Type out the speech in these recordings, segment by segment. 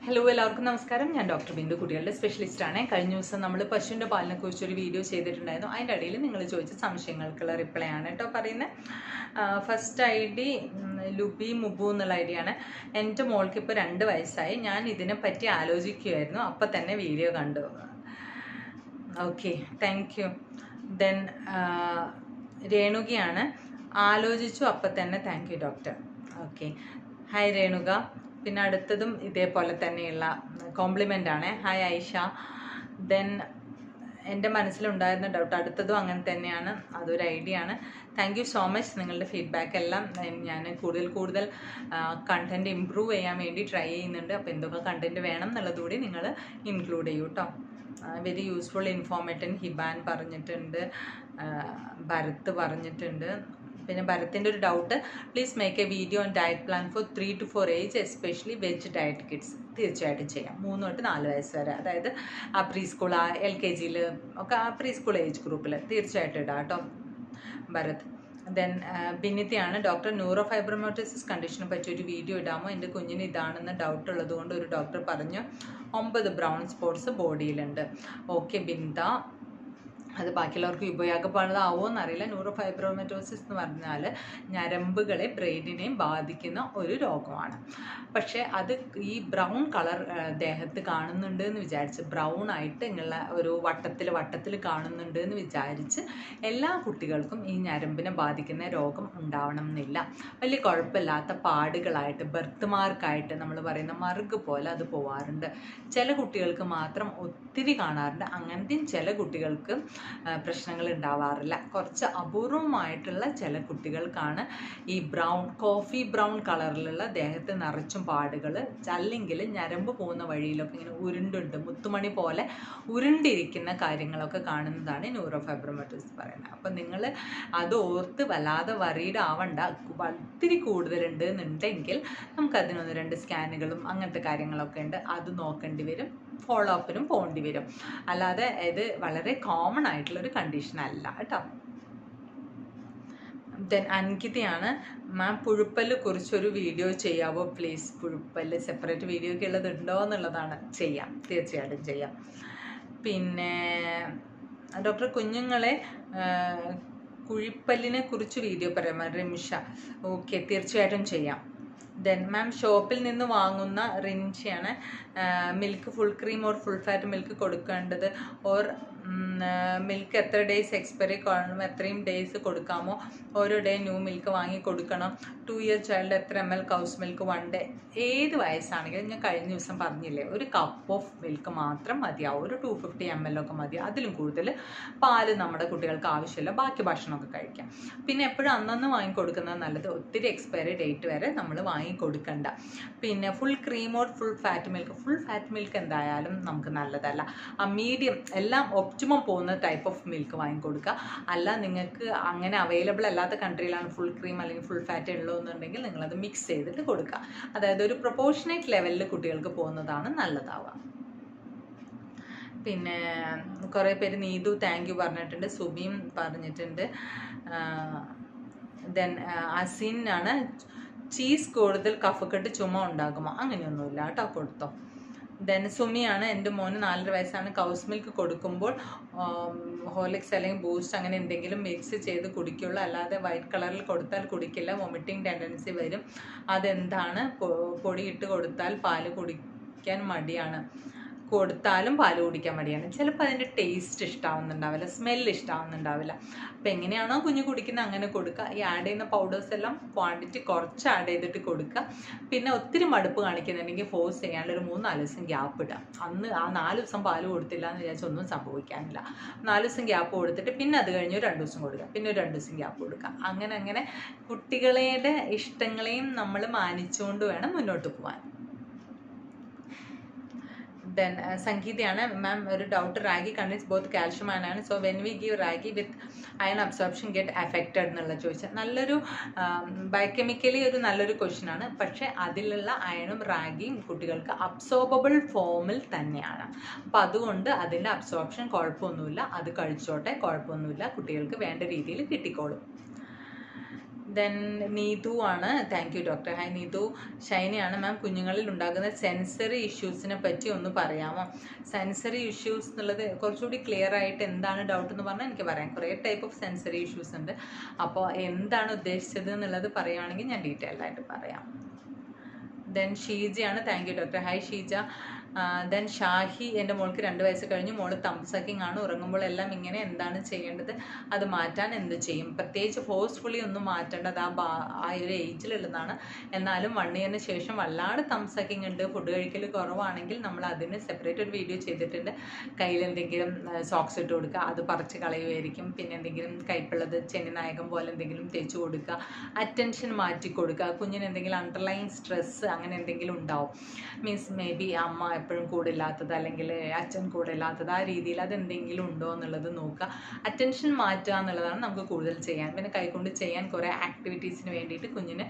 Hello എല്ലാവർക്കും നമസ്കാരം. ഞാൻ ഡോക്ടർ ബിന്ദു, കുട്ടികളുടെ സ്പെഷ്യലിസ്റ്റാണ്. കഴിഞ്ഞ ദിവസം നമ്മൾ പശുവിൻ്റെ പാലിനെ കുറിച്ചൊരു വീഡിയോ ചെയ്തിട്ടുണ്ടായിരുന്നു. അതിൻ്റെ ഇടയിൽ നിങ്ങൾ ചോദിച്ച സംശയങ്ങൾക്കുള്ള റിപ്ലൈ ആണ് കേട്ടോ പറയുന്നത്. ഫസ്റ്റ് ഐ ഡി ലുബി മുബു എന്നുള്ള ഐ ഡിയാണ്. എൻ്റെ മോൾക്ക് ഇപ്പോൾ 2 വയസ്സായി. ഞാൻ ഇതിനെപ്പറ്റി ആലോചിക്കുമായിരുന്നു, അപ്പം തന്നെ വീഡിയോ കണ്ടു. Okay, thank you. ദെൻ രേണുകയാണ്. ആലോചിച്ചു അപ്പം തന്നെ. Thank you doctor. Okay, hi Renuka. പിന്നെ അടുത്തതും ഇതേപോലെ തന്നെയുള്ള കോംപ്ലിമെൻ്റ് ആണ്. ഹായ് ഐഷ. ദെൻ എൻ്റെ മനസ്സിലുണ്ടായിരുന്ന ഡൗട്ട് അടുത്തതും അങ്ങനെ തന്നെയാണ്, അതൊരു ഐഡിയ ആണ്. Thank you so much. നിങ്ങളുടെ ഫീഡ്ബാക്ക് എല്ലാം ഞാൻ കൂടുതൽ കണ്ടൻറ്റ് ഇമ്പ്രൂവ് ചെയ്യാൻ വേണ്ടി ട്രൈ ചെയ്യുന്നുണ്ട്. അപ്പോൾ എന്തൊക്കെ കണ്ടൻറ്റ് വേണം എന്നുള്ളതുകൂടി നിങ്ങൾ ഇൻക്ലൂഡ് ചെയ്യൂ കേട്ടോ. വെരി യൂസ്ഫുൾ ഇൻഫോർമേറ്റീവ് ഹിബാൻ പറഞ്ഞിട്ടുണ്ട്, ഭരത് പറഞ്ഞിട്ടുണ്ട്. പിന്നെ ഭരത്തിൻ്റെ ഒരു doubt, please make A video on diet plan for 3 to 4 age, especially veg diet kids. തീർച്ചയായിട്ടും ചെയ്യാം. 3 തൊട്ട് 4 വയസ്സ് വരെ, അതായത് ആ പ്രീ സ്കൂൾ, ആ LKG ഒക്കെ ആ പ്രീ സ്കൂൾ ഏജ് ഗ്രൂപ്പിൽ തീർച്ചയായിട്ടും ഇടാം കേട്ടോ ഭരത്. ദെൻ ബിനിതയാണ്. ഡോക്ടർ, ന്യൂറോ ഫൈബ്രോമോട്ടോസിസ് കണ്ടീഷനെ പറ്റി ഒരു വീഡിയോ ഇടാമോ? എൻ്റെ കുഞ്ഞിന് ഇതാണെന്ന് ഡൗട്ട് ഉള്ളത് കൊണ്ട് ഒരു ഡോക്ടർ പറഞ്ഞു 9 ബ്രൗൺ സ്പോട്ട്സ് ബോഡിയിലുണ്ട്. ഓക്കെ ബിന്ദ, അത് ബാക്കിയുള്ളവർക്ക് ഉപയോഗപ്രദമാവുമോ എന്നറിയില്ല. ന്യൂറോ ഫൈബ്രോമറ്റോസിസ് എന്ന് പറഞ്ഞാൽ ഞരമ്പുകളെ ബ്രെയിനിനെയും ബാധിക്കുന്ന ഒരു രോഗമാണ്. പക്ഷേ അത് ഈ ബ്രൗൺ കളർ ദേഹത്ത് കാണുന്നുണ്ട് എന്ന് വിചാരിച്ച്, ബ്രൗൺ ആയിട്ട് ഇങ്ങനെയുള്ള ഒരു വട്ടത്തിൽ കാണുന്നുണ്ട് എന്ന് വിചാരിച്ച് എല്ലാ കുട്ടികൾക്കും ഈ ഞരമ്പിനെ ബാധിക്കുന്ന രോഗം ഉണ്ടാവണം എന്നില്ല. വലിയ കുഴപ്പമില്ലാത്ത പാടുകളായിട്ട്, ബർത്ത് മാർക്കായിട്ട് നമ്മൾ പറയുന്ന മറുക് പോലെ അത് പോവാറുണ്ട്. ചില കുട്ടികൾക്ക് മാത്രം ഒത്തിരി കാണാറുണ്ട്. അങ്ങനത്തെയും ചില കുട്ടികൾക്ക് പ്രശ്നങ്ങൾ ഉണ്ടാവാറില്ല. കുറച്ച് അപൂർവമായിട്ടുള്ള ചില കുട്ടികൾക്കാണ് ഈ കോഫി ബ്രൗൺ കളറിലുള്ള ദേഹത്ത് നിറച്ചും പാടുകൾ, അല്ലെങ്കിൽ ഞരമ്പ് പോകുന്ന വഴിയിലൊക്കെ ഇങ്ങനെ ഉരുണ്ടുണ്ട്, മുത്തുമണി പോലെ ഉരുണ്ടിരിക്കുന്ന കാര്യങ്ങളൊക്കെ കാണുന്നതാണ് ന്യൂറോ ഫൈബ്രോമറ്റോസിസ് പറയുന്നത്. അപ്പം നിങ്ങൾ അത് ഓർത്ത് വല്ലാതെ വറീഡ് ആവണ്ട. ഒത്തിരി കൂടുതലുണ്ട് എന്നുണ്ടെങ്കിൽ നമുക്കതിന് 1-2 സ്കാനുകളും അങ്ങനത്തെ കാര്യങ്ങളൊക്കെ ഉണ്ട്, അത് നോക്കേണ്ടി വരും. ഫോളോ അപ്പിനും പോകേണ്ടി വരും. അല്ലാതെ ഇത് വളരെ കോമൺ ആയിട്ടുള്ളൊരു കണ്ടീഷൻ അല്ല കേട്ടോ. ദെൻ അൻകിതയാണ്. മാം, പുഴുപ്പല്ല് കുറിച്ചൊരു വീഡിയോ ചെയ്യാവോ പ്ലീസ്? പുഴുപ്പല്ല് സെപ്പറേറ്റ് വീഡിയോ ഒക്കെ ഉള്ളതുണ്ടോ എന്നുള്ളതാണ്. ചെയ്യാം, തീർച്ചയായിട്ടും ചെയ്യാം. പിന്നെ ഡോക്ടർ, കുഞ്ഞുങ്ങളെ കുഴിപ്പല്ലിനെ കുറിച്ച് വീഡിയോ പറയാം റിംഷ. ഓക്കെ, തീർച്ചയായിട്ടും ചെയ്യാം. ദെൻ മാം, ഷോപ്പിൽ നിന്ന് വാങ്ങുന്ന റിൻഷിയാണ്. Milk full cream or full fat milk കൊടുക്കേണ്ടത്, ഓർ മിൽക്ക് എത്ര ഡേയ്സ് എക്സ്പയറി കാണും, എത്രയും ഡേയ്സ് കൊടുക്കാമോ? ഓരോ ഡേ ന്യൂ മിൽക്ക് വാങ്ങി കൊടുക്കണം. 2 ഇയർ ചൈൽഡ് എത്ര ml കൗസ് മിൽക്ക് 1 ഡേ? ഏത് വയസ്സാണെങ്കിലും ഞാൻ കഴിഞ്ഞ ദിവസം പറഞ്ഞില്ലേ, ഒരു കപ്പ് ഓഫ് മിൽക്ക് മാത്രം മതിയാവും. ഒരു 250 ml ഒക്കെ മതി. അതിലും കൂടുതൽ പാല് നമ്മുടെ കുട്ടികൾക്ക് ആവശ്യമില്ല. ബാക്കി ഭക്ഷണമൊക്കെ കഴിക്കാം. പിന്നെ എപ്പോഴും അന്നന്ന് വാങ്ങിക്കൊടുക്കുന്നത് നല്ലത്. ഒത്തിരി എക്സ്പയറി ഡേറ്റ് വരെ നമ്മൾ വാങ്ങിക്കൊടുക്കണ്ട. പിന്നെ full cream or full fat milk എന്തായാലും നമുക്ക് നല്ലതല്ല. ആ മീഡിയം, എല്ലാം ഒപ്റ്റിമം പോകുന്ന ടൈപ്പ് ഓഫ് മിൽക്ക് വാങ്ങിക്കൊടുക്കുക. അല്ല, നിങ്ങൾക്ക് അങ്ങനെ അവൈലബിൾ അല്ലാത്ത കൺട്രിയിലാണ് ഫുൾ ക്രീം അല്ലെങ്കിൽ ഫുൾ ഫാറ്റ് ഉള്ളതെന്നുണ്ടെങ്കിൽ നിങ്ങളത് മിക്സ് ചെയ്തിട്ട് കൊടുക്കുക. അതായത് ഒരു പ്രൊപ്പോർഷനേറ്റ് ലെവലിൽ കുട്ടികൾക്ക് പോകുന്നതാണ് നല്ലതാവുക. പിന്നെ കുറേ പേര് നീതു താങ്ക് യു പറഞ്ഞിട്ടുണ്ട്, സുബീം പറഞ്ഞിട്ടുണ്ട്. ദെൻ അസീൻ ആണ്. ചീസ് കൂടുതൽ കഫക്കെട്ട് ചുമ ഉണ്ടാകുമോ? അങ്ങനെയൊന്നുമില്ല കേട്ടോ, കൊടുത്തോ. ദെൻ സുമിയാണ്. എൻ്റെ മോന് 4.5 വയസ്സാണ്. കൗസ് മിൽക്ക് കൊടുക്കുമ്പോൾ ഹോർലിക്സ് അല്ലെങ്കിൽ ബൂസ്റ്റ് അങ്ങനെ എന്തെങ്കിലും മിക്സ് ചെയ്ത് കുടിക്കുള്ളൂ, അല്ലാതെ വൈറ്റ് കളറിൽ കൊടുത്താൽ കുടിക്കില്ല. വൊമിറ്റിംഗ് ടെൻഡൻസി വരും. അതെന്താണ്? പൊടിയിട്ട് കൊടുത്താൽ പാല് കുടിക്കാൻ മടിയാണ്. കൊടുത്താലും പാല് കുടിക്കാൻ മടിയാണ്. ചിലപ്പോൾ അതിൻ്റെ ടേസ്റ്റ് ഇഷ്ടമാവുന്നുണ്ടാവില്ല, സ്മെല്ല് ഇഷ്ടമാവുന്നുണ്ടാവില്ല. അപ്പം എങ്ങനെയാണോ കുഞ്ഞ് കുടിക്കുന്നത് അങ്ങനെ കൊടുക്കുക. ഈ ആഡ് ചെയ്യുന്ന പൗഡേഴ്സ് എല്ലാം ക്വാണ്ടിറ്റി കുറച്ച് ആഡ് ചെയ്തിട്ട് കൊടുക്കുക. പിന്നെ ഒത്തിരി മടുപ്പ് കാണിക്കുന്നുണ്ടെങ്കിൽ ഫോഴ്സ് ചെയ്യാനുള്ള ഒരു 3-4 ദിവസം ഗ്യാപ്പ് ഇടാം. അന്ന് ആ 4 ദിവസം പാല് കൊടുത്തില്ല എന്ന് വിചാരിച്ചാൽ ഒന്നും സംഭവിക്കാനില്ല. 4 ദിവസം ഗ്യാപ്പ് കൊടുത്തിട്ട് പിന്നെ അത് കഴിഞ്ഞ് ഒരു 2 ദിവസം കൊടുക്കുക, പിന്നെ ഒരു 2 ദിവസം ഗ്യാപ്പ് കൊടുക്കുക. അങ്ങനെ കുട്ടികളുടെ ഇഷ്ടങ്ങളെയും നമ്മൾ മാനിച്ചുകൊണ്ട് വേണം മുന്നോട്ട് പോകാൻ. ദെൻ സംഗീതയാണ്. മാം, ഒരു doubt, ragi contains both calcium ആണ്. So when we give ragi with iron absorption get affected എന്നുള്ള ചോദിച്ചാൽ നല്ലൊരു ബയോകെമിക്കലി ഒരു നല്ലൊരു ക്വസ്റ്റ്യൻ ആണ്. പക്ഷേ അതിലുള്ള അയണും റാഗിയും കുട്ടികൾക്ക് അബ്സോർബിൾ ഫോമിൽ തന്നെയാണ്. അപ്പോൾ അതുകൊണ്ട് അതിൻ്റെ അബ്സോർപ്ഷൻ കുഴപ്പമൊന്നുമില്ല. അത് കഴിച്ചോട്ടെ, കുഴപ്പമൊന്നുമില്ല. കുട്ടികൾക്ക് വേണ്ട രീതിയിൽ കിട്ടിക്കോളും. ദെൻ നീതു ആണ്, thank you doctor. Hi Neethu. ഷൈനിയാണ്, മാം കുഞ്ഞുങ്ങളിൽ ഉണ്ടാകുന്ന സെൻസറി ഇഷ്യൂസിനെ പറ്റി ഒന്ന് പറയാമോ? സെൻസറി ഇഷ്യൂസ് എന്നുള്ളത് കുറച്ചുകൂടി ക്ലിയർ ആയിട്ട് എന്താണ് ഡൗട്ട് എന്ന് പറഞ്ഞാൽ എനിക്ക് പറയാം. കുറേ ടൈപ്പ് ഓഫ് സെൻസറി ഇഷ്യൂസ് ഉണ്ട്. അപ്പോൾ എന്താണ് ഉദ്ദേശിച്ചത് എന്നുള്ളത് പറയുകയാണെങ്കിൽ ഞാൻ ഡീറ്റെയിൽഡ് ആയിട്ട് പറയാം. ദെൻ ഷീജയാണ്, thank you doctor. Hi Sheeja. Then Shahi, എൻ്റെ മോൾക്ക് 2 വയസ്സ് കഴിഞ്ഞു, മോള് തമ്പ് സക്കിംഗ് ആണ്, ഉറങ്ങുമ്പോഴെല്ലാം ഇങ്ങനെ, എന്താണ് ചെയ്യേണ്ടത്, അത് മാറ്റാൻ എന്ത് ചെയ്യും? പ്രത്യേകിച്ച് ഫോഴ്സ്ഫുള്ളി ഒന്നും മാറ്റേണ്ടത് ആ ഒരു ഏജിലുള്ളതാണ്. എന്നാലും 1 ഇയറിന് ശേഷം വല്ലാതെ തമ്പ് സക്കിംഗ് ഉണ്ട്, ഫുഡ് കഴിക്കൽ കുറവാണെങ്കിൽ നമ്മൾ അതിന് സെപ്പറേറ്റ് ഒരു വീഡിയോ ചെയ്തിട്ടുണ്ട്. കയ്യിൽ എന്തെങ്കിലും സോക്സ് ഇട്ട് കൊടുക്കുക, അത് പറിച്ച് കളയുമായിരിക്കും. പിന്നെ എന്തെങ്കിലും കയ്പുള്ളത് ചെന്നിനായകം പോലെ എന്തെങ്കിലും തേച്ച് കൊടുക്കുക, അറ്റൻഷൻ മാറ്റി കൊടുക്കുക. കുഞ്ഞിന് എന്തെങ്കിലും അണ്ടർലൈൻ സ്ട്രെസ് അങ്ങനെ എന്തെങ്കിലും ഉണ്ടാവും, മീൻസ് മേ ബി അമ്മ എപ്പോഴും കൂടില്ലാത്തത് അല്ലെങ്കിൽ അച്ഛൻ കൂടില്ലാത്തത്, ആ രീതിയിൽ അതെന്തെങ്കിലും ഉണ്ടോ എന്നുള്ളത് നോക്കുക. അറ്റൻഷൻ മാറ്റുക എന്നുള്ളതാണ് നമുക്ക് കൂടുതൽ ചെയ്യാൻ. പിന്നെ കൈകൊണ്ട് ചെയ്യാൻ കുറേ ആക്ടിവിറ്റീസിന് വേണ്ടിയിട്ട് കുഞ്ഞിന്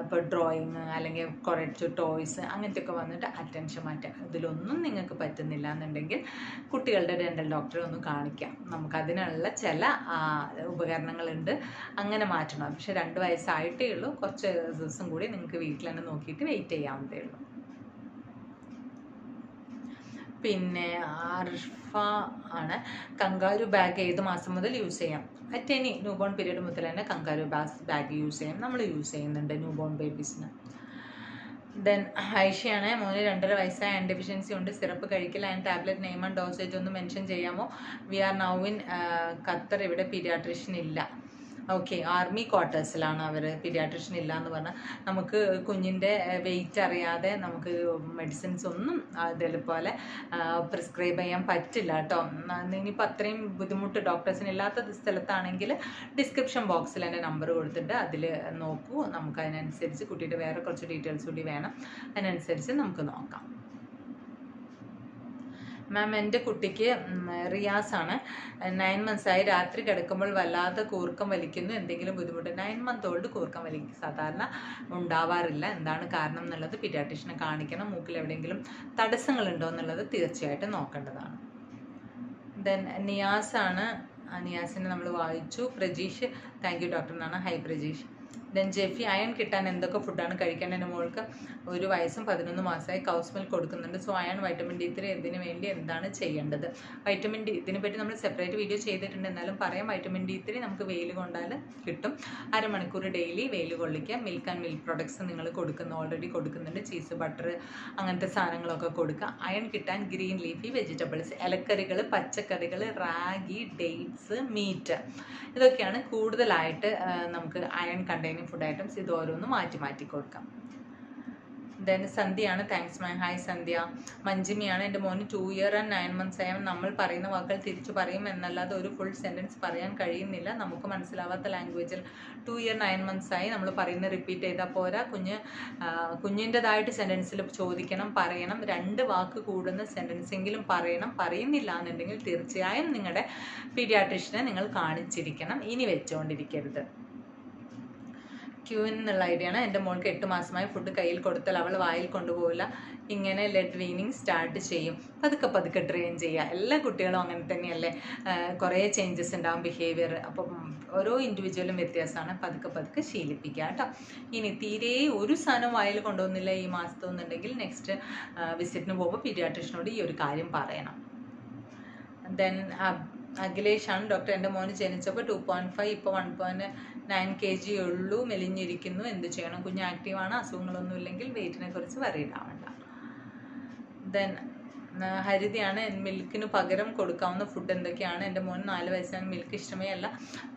ഇപ്പോൾ ഡ്രോയിങ് അല്ലെങ്കിൽ കുറച്ച് ടോയ്സ് അങ്ങനത്തെ ഒക്കെ വന്നിട്ട് അറ്റൻഷൻ മാറ്റുക. ഇതിലൊന്നും നിങ്ങൾക്ക് പറ്റുന്നില്ല എന്നുണ്ടെങ്കിൽ കുട്ടികളുടെ ഡെൻ്റൽ ഡോക്ടറെ ഒന്ന് കാണിക്കാം. നമുക്കതിനുള്ള ചില ഉപകരണങ്ങളുണ്ട്, അങ്ങനെ മാറ്റണം. പക്ഷെ 2 വയസ്സായിട്ടേ ഉള്ളൂ, കുറച്ച് ദിവസം കൂടി നിങ്ങൾക്ക് വീട്ടിൽ തന്നെ നോക്കിയിട്ട് വെയിറ്റ് ചെയ്യാവുന്നതേ ഉള്ളൂ. പിന്നെ അർഫ ആണ്, കങ്കാരു ബാഗ് ഏത് മാസം മുതൽ യൂസ് ചെയ്യാം? At any new born period മുതൽ തന്നെ കങ്കാരു ബാഗ് യൂസ് ചെയ്യാം. നമ്മൾ യൂസ് ചെയ്യുന്നുണ്ട് ന്യൂ ബോൺ ബേബീസിന്. ദെൻ ഐഷയാണ്, മോന് 2.5 വയസ്സായ ആൻഡ് ഡെഫിഷ്യൻസി ഉണ്ട്, സിറപ്പ് കഴിക്കില്ല, and tablet name and dosage ഒന്ന് മെൻഷൻ ചെയ്യാമോ? We are now in Qatar, ഇവിടെ പീഡിയാട്രിഷ്യൻ ഇല്ല. ഓക്കെ, ആർമി ക്വാർട്ടേഴ്സിലാണ് അവർ, പീഡിയാട്രിഷ്യൻ ഇല്ല എന്ന് പറഞ്ഞാൽ നമുക്ക് കുഞ്ഞിൻ്റെ വെയിറ്റ് അറിയാതെ നമുക്ക് മെഡിസിൻസ് ഒന്നും അതേപോലെ പ്രിസ്ക്രൈബ് ചെയ്യാൻ പറ്റില്ല കേട്ടോ. ഇനിയിപ്പോൾ അത്രയും ബുദ്ധിമുട്ട് ഡോക്ടേഴ്സിന് ഇല്ലാത്ത സ്ഥലത്താണെങ്കിൽ ഡിസ്ക്രിപ്ഷൻ ബോക്സിൽ എൻ്റെ നമ്പർ കൊടുത്തിട്ട് അതിൽ നോക്കൂ. നമുക്ക് അതിനനുസരിച്ച് കുട്ടിയുടെ വേറെ കുറച്ച് ഡീറ്റെയിൽസ് കൂടി വേണം, അതിനനുസരിച്ച് നമുക്ക് നോക്കാം. മാം, എൻ്റെ കുട്ടിക്ക് റിയാസാണ്, 9 മന്ത്സായി, രാത്രി കിടക്കുമ്പോൾ വല്ലാതെ കൂർക്കം വലിക്കുന്നു, എന്തെങ്കിലും ബുദ്ധിമുട്ട്? 9 മന്ത് ഓൾഡ് കൂർക്കം വലിക്കും സാധാരണ ഉണ്ടാവാറില്ല. എന്താണ് കാരണം എന്നുള്ളത് പീഡിയാട്രിഷ്യനെ കാണിക്കണം. മൂക്കിൽ എവിടെയെങ്കിലും തടസ്സങ്ങളുണ്ടോ എന്നുള്ളത് തീർച്ചയായിട്ടും നോക്കേണ്ടതാണ്. ദെൻ നിയാസാണ്, നിയാസിനെ നമ്മൾ വായിച്ചു. പ്രജീഷ്, താങ്ക് യു ഡോക്ടർ എന്നാണ്. High Prajeesh. Then Jeffy, iron കിട്ടാൻ എന്തൊക്കെ ഫുഡാണ് കഴിക്കേണ്ടത്? എൻ്റെ മോൾക്ക് 1 വയസ്സും 11 മാസമായി, കൗസ് മിൽക്ക് കൊടുക്കുന്നുണ്ട്. സോ അയൺ, വൈറ്റമിൻ D3 ഇതിന് വേണ്ടി എന്താണ് ചെയ്യേണ്ടത്? വൈറ്റമിൻ ഡി ഇതിനെപ്പറ്റി നമ്മൾ സെപ്പറേറ്റ് വീഡിയോ ചെയ്തിട്ടുണ്ട്, എന്നാലും പറയാം. വൈറ്റമിൻ D3 നമുക്ക് വെയിൽ കൊണ്ടാൽ കിട്ടും. 1/2 മണിക്കൂർ ഡെയിലി വെയിൽ കൊള്ളിക്കുക. മിൽക്ക് ആൻഡ് മിൽക്ക് പ്രൊഡക്ട്സ് നിങ്ങൾ ഓൾറെഡി കൊടുക്കുന്നുണ്ട്, ചീസ്, ബട്ടർ അങ്ങനത്തെ സാധനങ്ങളൊക്കെ കൊടുക്കുക. അയൺ കിട്ടാൻ ഗ്രീൻ ലീഫി വെജിറ്റബിൾസ്, ഇലക്കറികൾ, പച്ചക്കറികൾ, റാഗി, ഡേറ്റ്സ്, മീറ്റ്, ഇതൊക്കെയാണ് കൂടുതലായിട്ട് നമുക്ക് അയൺ കണ്ടെയ്നിങ് ഫുഡ് ഐറ്റംസ്. ഇത് ഓരോന്നും മാറ്റി കൊടുക്കാം. ദെൻ സന്ധ്യയാണ്, താങ്ക്സ് മാം. ഹായ് സന്ധ്യ. മഞ്ജിമിയാണ്, എൻ്റെ മോന് 2 ഇയർ ആൻഡ് 9 മന്ത്സ് ആയ, നമ്മൾ പറയുന്ന വാക്കുകൾ തിരിച്ചു പറയും എന്നല്ലാതെ ഒരു ഫുൾ സെൻറ്റൻസ് പറയാൻ കഴിയുന്നില്ല, നമുക്ക് മനസ്സിലാവാത്ത ലാംഗ്വേജിൽ. 2 ഇയർ 9 മന്ത്സ് ആയി, നമ്മൾ പറയുന്ന റിപ്പീറ്റ് ചെയ്താൽ പോരാ, കുഞ്ഞിൻ്റെതായിട്ട് സെൻറ്റൻസിൽ ചോദിക്കണം, പറയണം. 2 വാക്ക് കൂടുന്ന സെൻറ്റൻസെങ്കിലും പറയണം. പറയുന്നില്ല എന്നുണ്ടെങ്കിൽ തീർച്ചയായും നിങ്ങളുടെ പീഡിയാട്രിഷ്യനെ നിങ്ങൾ കാണിച്ചിരിക്കണം, ഇനി വെച്ചുകൊണ്ടിരിക്കരുത്. ക്യൂൻ എന്നുള്ള ഐഡിയ ആണ്, എൻ്റെ മോൾക്ക് 8 മാസമായി, ഫുഡ് കയ്യിൽ കൊടുത്താൽ അവൾ വായിൽ കൊണ്ടുപോകില്ല, ഇങ്ങനെ ലെഡ് വീനിങ് സ്റ്റാർട്ട് ചെയ്യും. പതുക്കെ ട്രെയിൻ ചെയ്യുക. എല്ലാ കുട്ടികളും അങ്ങനെ തന്നെയല്ലേ, കുറേ ചേഞ്ചസ് ഉണ്ടാകും ബിഹേവിയർ. അപ്പം ഓരോ ഇൻഡിവിജ്വലും വ്യത്യാസമാണ്. പതുക്കെ ശീലിപ്പിക്കുക കേട്ടോ. ഇനി തീരെ ഒരു സാധനം വായിൽ കൊണ്ടുപോകുന്നില്ല ഈ മാസത്തൊന്നുണ്ടെങ്കിൽ നെക്സ്റ്റ് വിസിറ്റിന് പോകുമ്പോൾ പീഡിയാട്രിഷ്യനോട് ഈ ഒരു കാര്യം പറയണം. ദെൻ അഖിലേഷാണ്, ഡോക്ടർ എൻ്റെ മോന് ജനിച്ചപ്പോൾ 2.5, ഇപ്പോൾ 1.9 kg ഉള്ളൂ, മെലിഞ്ഞിരിക്കുന്നു, എന്ത് ചെയ്യണം? കുഞ്ഞ് ആക്റ്റീവാണ്, അസുഖങ്ങളൊന്നും ഇല്ലെങ്കിൽ വെയിറ്റിനെ കുറിച്ച് വറിയിടാവണ്ട. ദെൻ ഹരിതയാണ്, മിൽക്കിന് പകരം കൊടുക്കാവുന്ന ഫുഡ് എന്തൊക്കെയാണ്? എൻ്റെ മോന് 4 വയസ്സാണ്, മിൽക്ക് ഇഷ്ടമേ അല്ല,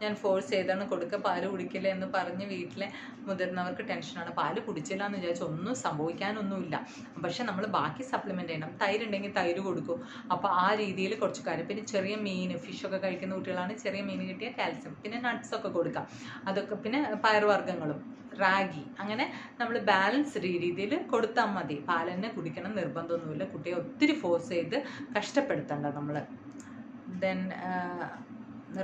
ഞാൻ ഫോഴ്സ് ചെയ്താണ് കൊടുക്കുക, പാല് കുടിക്കില്ല എന്ന് പറഞ്ഞ് വീട്ടിലെ മുതിർന്നവർക്ക് ടെൻഷനാണ്. പാല് കുടിച്ചില്ല എന്ന് വിചാരിച്ച് ഒന്നും സംഭവിക്കാനൊന്നുമില്ല, പക്ഷെ നമ്മൾ ബാക്കി സപ്ലിമെൻ്റ് ചെയ്യണം. തൈര് ഉണ്ടെങ്കിൽ തൈര് കൊടുക്കും. അപ്പോൾ ആ രീതിയിൽ കുറച്ച് കാര്യം. പിന്നെ ചെറിയ മീൻ, ഫിഷൊക്കെ കഴിക്കുന്ന കുട്ടികളാണ്, ചെറിയ മീൻ കിട്ടിയ കാൽസ്യം, പിന്നെ നട്ട്സൊക്കെ കൊടുക്കാം, അതൊക്കെ. പിന്നെ പയറുവർഗ്ഗങ്ങളും, റാഗി, അങ്ങനെ നമ്മൾ ബാലൻസ്ഡ് രീതിയിൽ കൊടുത്താൽ മതി. പാൽ തന്നെ കുടിക്കണം നിർബന്ധമൊന്നുമില്ല, കുട്ടിയെ ഒത്തിരി ഫോഴ്സ് ചെയ്ത് കഷ്ടപ്പെടുത്തണ്ട നമ്മൾ. ദെൻ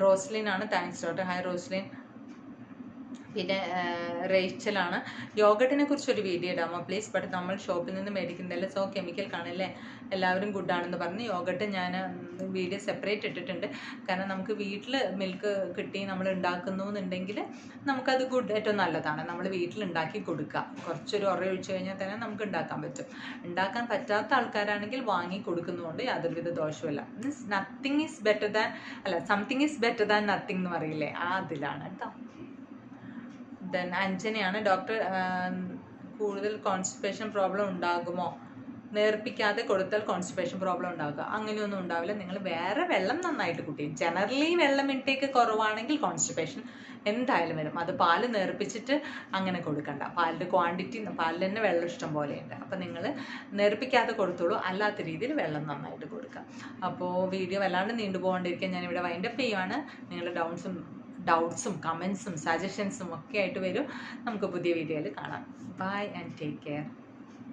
റോസ്ലിൻ ആണ്, താങ്ക്സ് ഡോക്ടർ. ഹായ് റോസ്ലിൻ. പിന്നെ റേച്ചലാണ്. യോഗട്ടിനെ കുറിച്ചൊരു വീഡിയോ ഇടാമോ പ്ലീസ്? ബട്ട് നമ്മൾ ഷോപ്പിൽ നിന്ന് മേടിക്കുന്നതല്ല, സോ കെമിക്കൽ കാണില്ലേ, എല്ലാവരും ഗുഡാണെന്ന് പറഞ്ഞ് യോഗട്ട് ഞാൻ വീഡിയോ സെപ്പറേറ്റ് ഇട്ടിട്ടുണ്ട്. കാരണം നമുക്ക് വീട്ടിൽ മിൽക്ക് കിട്ടി നമ്മൾ ഉണ്ടാക്കുന്നു എന്നുണ്ടെങ്കിൽ നമുക്കത് ഏറ്റവും നല്ലതാണ്. നമ്മൾ വീട്ടിലുണ്ടാക്കി കൊടുക്കുക. കുറച്ചൊരു ഒഴിച്ചു കഴിഞ്ഞാൽ തന്നെ നമുക്ക് ഉണ്ടാക്കാൻ പറ്റും. ഉണ്ടാക്കാൻ പറ്റാത്ത ആൾക്കാരാണെങ്കിൽ വാങ്ങി കൊടുക്കുന്നതുകൊണ്ട് യാതൊരുവിധ ദോഷവുമില്ല. Means nothing is better than, അല്ല something is better than nothing എന്ന് പറയില്ലേ, ആ അതിലാണ് കേട്ടോ. ദെൻ അഞ്ജനയാണ്, ഡോക്ടർ കൂടുതൽ കോൺസ്റ്റിപ്പേഷൻ പ്രോബ്ലം ഉണ്ടാകുമോ? നേർപ്പിക്കാതെ കൊടുത്താൽ കോൺസ്റ്റിപ്പേഷൻ പ്രോബ്ലം ഉണ്ടാകുക? അങ്ങനെയൊന്നും ഉണ്ടാവില്ല. നിങ്ങൾ വേറെ വെള്ളം നന്നായിട്ട് കുടിക്കും. ജനറലി വെള്ളം ഇൻടേക്ക് കുറവാണെങ്കിൽ കോൺസ്റ്റിപ്പേഷൻ എന്തായാലും വരും. അത് പാല് നേർപ്പിച്ചിട്ട് അങ്ങനെ കൊടുക്കണ്ട. പാലിൻ്റെ ക്വാണ്ടിറ്റി, പാലിൽ തന്നെ വെള്ളം ഇഷ്ടം പോലെയുണ്ട്. അപ്പം നിങ്ങൾ നേർപ്പിക്കാതെ കൊടുത്തോളൂ, അല്ലാത്ത രീതിയിൽ വെള്ളം നന്നായിട്ട് കൊടുക്കുക. അപ്പോൾ വീഡിയോ വല്ലാണ്ട് നീണ്ടുപോകാണ്ടിരിക്കാൻ ഞാനിവിടെ വൈൻഡപ്പ് ചെയ്യുവാണ്. നിങ്ങളുടെ ഡൗട്ട്സും കമൻസും സജഷൻസും ഒക്കെ ആയിട്ട് വരും. നമുക്ക് പുതിയ വീഡിയോയിൽ കാണാം. Bye and take care.